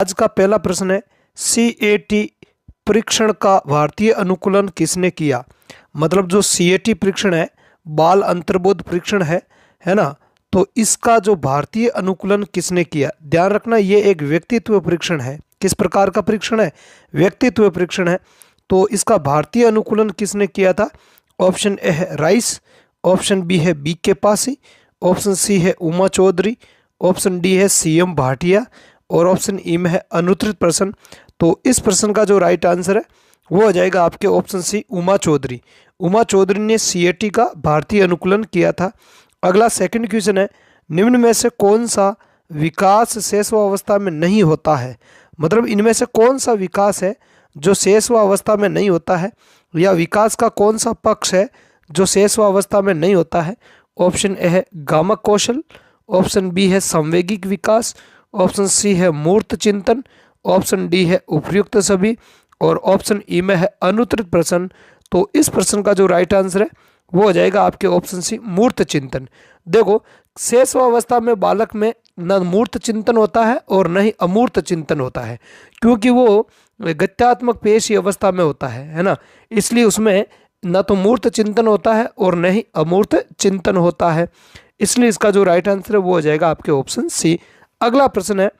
आज का पहला प्रश्न है, CAT परीक्षण का भारतीय अनुकूलन किसने किया। मतलब जो CAT परीक्षण है, बाल अंतर्बोध परीक्षण है ना। तो इसका जो भारतीय अनुकूलन किसने किया, ध्यान रखना ये एक व्यक्तित्व परीक्षण है। किस प्रकार का परीक्षण है, व्यक्तित्व परीक्षण है। तो इसका भारतीय अनुकूलन किसने किया था। ऑप्शन ए है राइस, ऑप्शन बी है BK पासी, ऑप्शन सी है उमा चौधरी, ऑप्शन डी है CM भाटिया और ऑप्शन ई में है अनुत्तरित प्रश्न। तो इस प्रश्न का जो राइट आंसर है वो हो जाएगा आपके ऑप्शन सी उमा चौधरी। उमा चौधरी ने CAT का भारतीय अनुकूलन किया था। अगला सेकंड क्वेश्चन है, निम्न में से कौन सा विकास शैशवावस्था में नहीं होता है। मतलब इनमें से कौन सा विकास है जो शैशवावस्था में नहीं होता है, या विकास का कौन सा पक्ष है जो शैशवावस्था में नहीं होता है। ऑप्शन ए है गामक कौशल, ऑप्शन बी है संवेगिक विकास, ऑप्शन सी है मूर्त चिंतन, ऑप्शन डी है उपयुक्त सभी और ऑप्शन ई में है अनुत्तरित प्रश्न। तो इस प्रश्न का जो राइट आंसर है वो हो जाएगा आपके ऑप्शन सी मूर्त चिंतन। देखो शैशवावस्था में बालक में न मूर्त चिंतन होता है और न ही अमूर्त चिंतन होता है, क्योंकि वो गत्यात्मक पेशी अवस्था में होता है ना। इसलिए उसमें न तो मूर्त चिंतन होता है और न ही अमूर्त चिंतन होता है। इसलिए इसका जो राइट आंसर है वो हो जाएगा आपके ऑप्शन सी। अगला प्रश्न है,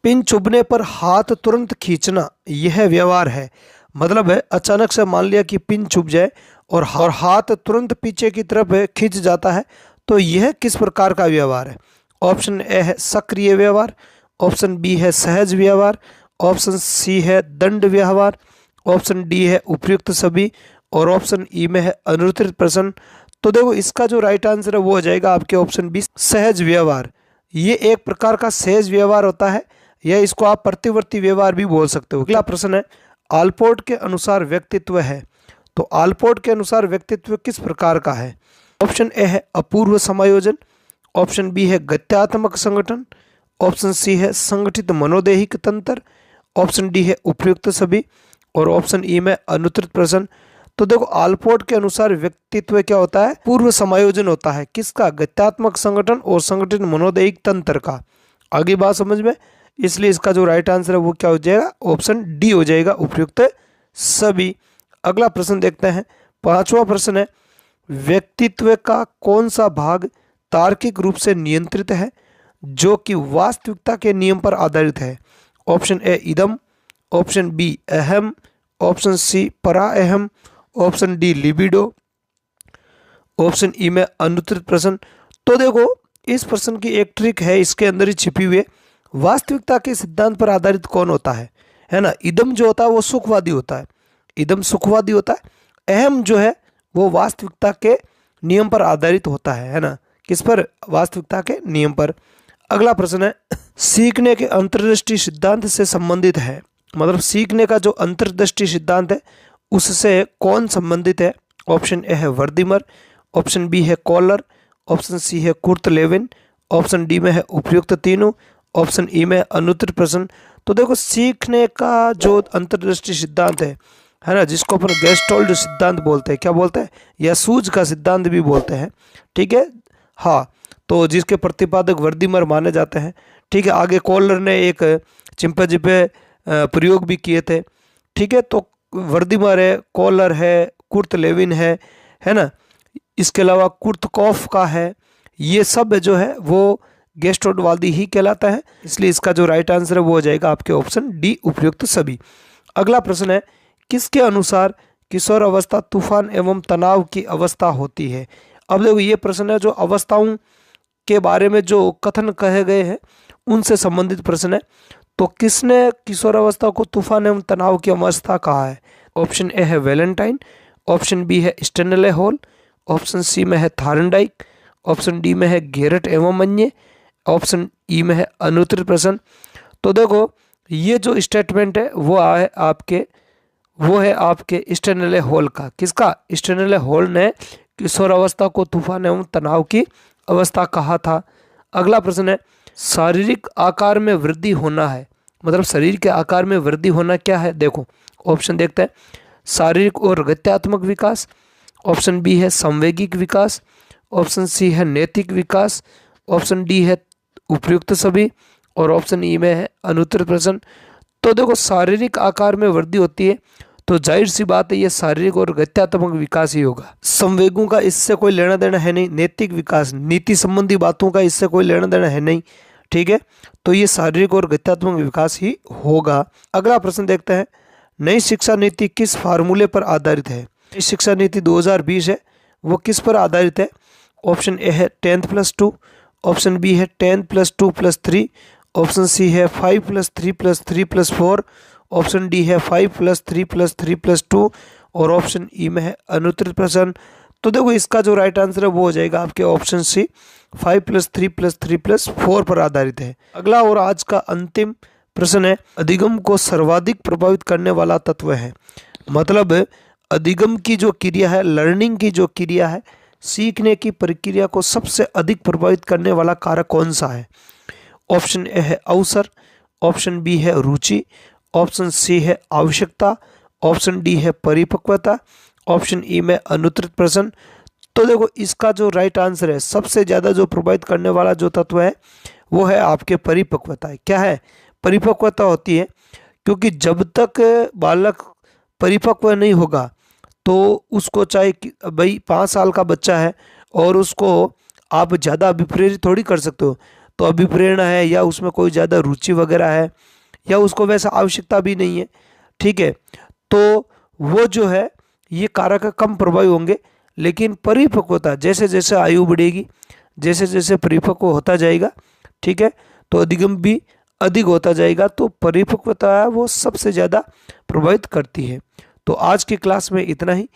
पिन चुभने पर हाथ तुरंत खींचना यह व्यवहार है। मतलब है अचानक से मान लिया कि पिन चुभ जाए और हाथ तुरंत पीछे की तरफ खींच जाता है, तो यह किस प्रकार का व्यवहार है। ऑप्शन ए है सक्रिय व्यवहार, ऑप्शन बी है सहज व्यवहार, ऑप्शन सी है दंड व्यवहार, ऑप्शन डी है उपयुक्त सभी और ऑप्शन ई में है अनुत्तरित प्रश्न। तो देखो इसका जो राइट आंसर है वो हो जाएगा आपके ऑप्शन बी सहज व्यवहार। ये एक प्रकार का सहज व्यवहार होता है, या इसको आप प्रतिवर्ती व्यवहार भी बोल सकते हो। अगला प्रश्न है, आलपोर्ट के अनुसार व्यक्तित्व है। तो आलपोर्ट के अनुसार व्यक्तित्व किस प्रकार का है। ऑप्शन ए है अपूर्व समायोजन, ऑप्शन बी है गत्यात्मक संगठन, ऑप्शन सी है संगठित मनोदेहिक तंत्र, ऑप्शन डी है उपयुक्त सभी और ऑप्शन ई में अनुत्तरित प्रश्न। तो देखो आलपोर्ट के अनुसार व्यक्तित्व क्या होता है, पूर्व समायोजन होता है। किसका, गत्यात्मक संगठन और संगठित मनोदैहिक तंत्र का। आगे बात समझ में, इसलिए इसका जो राइट आंसर है वो क्या हो जाएगा, ऑप्शन डी हो जाएगा उपयुक्त सभी। अगला प्रश्न देखते हैं, पांचवा प्रश्न है, व्यक्तित्व का कौन सा भाग तार्किक रूप से नियंत्रित है जो कि वास्तविकता के नियम पर आधारित है। ऑप्शन ए इदम, ऑप्शन बी अहम, ऑप्शन सी परा अहम, option D libido, option E में अनुत्तरित प्रश्न। तो देखो इस प्रश्न की एक ट्रिक है, इसके अंदर ही छिपी हुई है। वास्तविकता के सिद्धांत पर आधारित कौन होता है ना। इदम जो होता है वो सुखवादी होता है, इदम सुखवादी होता है। अहम जो है वो वास्तविकता के नियम पर आधारित होता है ना। किस पर, वास्तविकता के नियम पर। अगला प्रश्न है, सीखने के अंतर्दृष्टि सिद्धांत से संबंधित है। मतलब सीखने का जो अंतर्दृष्टि सिद्धांत है उससे कौन संबंधित है। ऑप्शन ए है वर्दीमर, ऑप्शन बी है कॉलर, ऑप्शन सी है कुर्ट लेविन, ऑप्शन डी में है उपयुक्त तीनों, ऑप्शन ई में अनुत्तरित प्रश्न। तो देखो सीखने का जो अंतर्दृष्टि सिद्धांत है ना, जिसको अपन गेस्टोल्ड सिद्धांत बोलते हैं, क्या बोलते हैं, या सूझ का सिद्धांत भी बोलते हैं, ठीक है। हाँ, तो जिसके प्रतिपादक वर्दीमर माने जाते हैं, ठीक है। आगे कॉलर ने एक चिंपैंजी पे प्रयोग भी किए थे, ठीक है। तो वर्दीमर है, कॉलर है, कुर्ट लेविन है ना। इसके अलावा कुर्तकॉफ का है। ये सब जो है वो गेस्टोल्डवादी ही कहलाता है, इसलिए इसका जो राइट आंसर है वो हो जाएगा आपके ऑप्शन डी उपयुक्त सभी। अगला प्रश्न है, किसके अनुसार किशोर अवस्था तूफान एवं तनाव की अवस्था होती है। अब देखो ये प्रश्न है जो अवस्थाओं के बारे में जो कथन कहे गए हैं उनसे संबंधित प्रश्न है। तो किसने किशोर अवस्था को तूफान एवं तनाव की अवस्था कहा है। ऑप्शन ए है वैलेंटाइन, ऑप्शन बी है स्टेनले हॉल, ऑप्शन सी में है थार्नडाइक, ऑप्शन डी में है गेरट एवं मन्ये, ऑप्शन ई में है अनुत्तरित प्रश्न। तो देखो ये जो स्टेटमेंट है वो है आपके स्टेनले हॉल का। किसका, स्टेनले हॉल ने किशोर अवस्था को तूफान एवं तनाव की अवस्था कहा था। अगला प्रश्न है, शारीरिक आकार में वृद्धि होना है। मतलब शरीर के आकार में वृद्धि होना क्या है। देखो ऑप्शन देखते हैं, शारीरिक और गत्यात्मक विकास, ऑप्शन बी है संवेगिक विकास, ऑप्शन सी है नैतिक विकास, ऑप्शन डी है उपयुक्त सभी और ऑप्शन ई में है अनुत्तरित प्रश्न। तो देखो शारीरिक आकार में वृद्धि होती है तो जाहिर सी बात है ये शारीरिक और गत्यात्मक विकास ही होगा। संवेगों का इससे कोई लेना देना है नहीं, नैतिक विकास नीति संबंधी बातों का इससे कोई लेना देना है नहीं, ठीक है। तो ये शारीरिक और गत्यात्मक विकास ही होगा। अगला प्रश्न देखते हैं, नई शिक्षा नीति किस फार्मूले पर आधारित है? नई शिक्षा नीति 2020 है, वो किस पर आधारित है? ऑप्शन ए है 10+2, ऑप्शन बी है 10+2+3, ऑप्शन सी है 5+3+3+4, ऑप्शन डी है 5+3+3+2 और ऑप्शन ई में है अनुत्तरित प्रश्न। तो देखो इसका जो राइट आंसर है वो हो जाएगा आपके ऑप्शन सी 5+3+3+4 पर आधारित है। अगला और आज का अंतिम प्रश्न है, अधिगम को सर्वाधिक प्रभावित करने वाला तत्व है। मतलब अधिगम की जो क्रिया है, लर्निंग की जो क्रिया है, सीखने की प्रक्रिया को सबसे अधिक प्रभावित करने वाला कारक कौन सा है? ऑप्शन ए है अवसर, ऑप्शन बी है रुचि, ऑप्शन सी है आवश्यकता, ऑप्शन डी है परिपक्वता, ऑप्शन ई में अनुत्तरित प्रश्न। तो देखो इसका जो राइट आंसर है, सबसे ज़्यादा जो प्रभावित करने वाला जो तत्व है वो है आपके परिपक्वता। क्या है? परिपक्वता होती है, क्योंकि जब तक बालक परिपक्व नहीं होगा तो उसको चाहे भाई 5 साल का बच्चा है और उसको आप ज़्यादा अभिप्रेरित थोड़ी कर सकते हो। तो अभिप्रेरणा है या उसमें कोई ज़्यादा रुचि वगैरह है या उसको वैसा आवश्यकता भी नहीं है, ठीक है। तो वो जो है ये कारक कम प्रभावी होंगे। लेकिन परिपक्वता, जैसे जैसे आयु बढ़ेगी, जैसे जैसे परिपक्व होता जाएगा, ठीक है, तो अधिगम भी अधिक होता जाएगा। तो परिपक्वता वो सबसे ज़्यादा प्रभावित करती है। तो आज की क्लास में इतना ही।